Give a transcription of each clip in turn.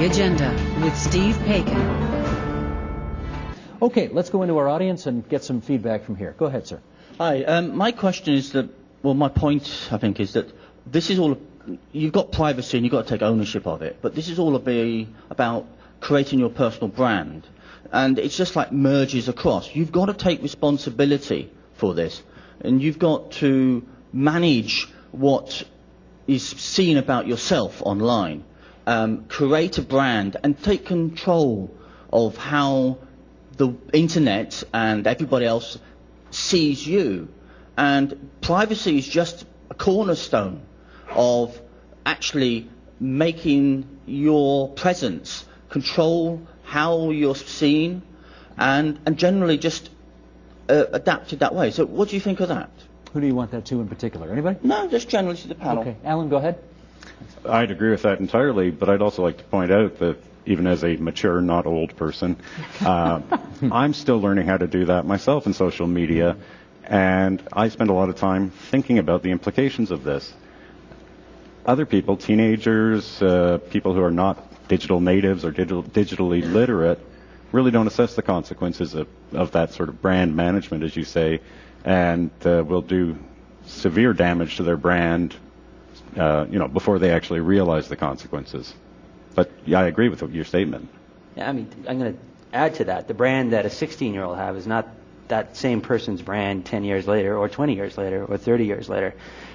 The Agenda with Steve Paikin. Okay, let's go into our audience and get some feedback from here. Go ahead, sir. Hi, my question is that, well, my point, I think, is that this is all, you've got privacy and you've got to take ownership of it, but this is all about creating your personal brand. And it's just like merges across. You've got to take responsibility for this, and you've got to manage what is seen about yourself online. Create a brand and take control of how the internet and everybody else sees you. And privacy is just a cornerstone of actually making your presence, control how you're seen, and generally just adapted that way. So what do you think of that? Who do you want that to in particular? Anybody? No, just generally to the panel. Okay, Alan, go ahead. I'd agree with that entirely, but I'd also like to point out that even as a mature, not old person, I'm still learning how to do that myself in social media, and I spend a lot of time thinking about the implications of this. Other people, teenagers, people who are not digital natives or digitally literate, really don't assess the consequences of that sort of brand management, as you say, and will do severe damage to their brand, before they actually realize the consequences. But yeah, I agree with your statement. Yeah, I mean, I'm going to add to that. The brand that a 16-year-old have is not that same person's brand 10 years later or 20 years later or 30 years later.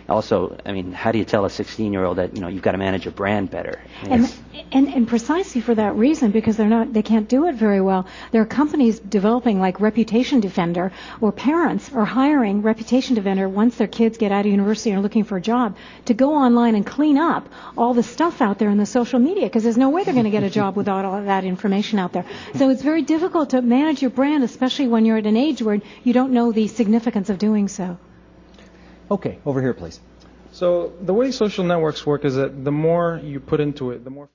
Also, I mean, how do you tell a 16-year-old that, you've got to manage your brand better? And precisely for that reason, because they can't do it very well, there are companies developing like ReputationDefender, or parents are hiring ReputationDefender once their kids get out of university and are looking for a job to go online and clean up all the stuff out there in the social media, because there's no way they're going to get a job without all of that information out there. So it's very difficult to manage your brand, especially when you're at an age where you don't know the significance of doing so. Okay, over here, please. So the way social networks work is that the more you put into it, the more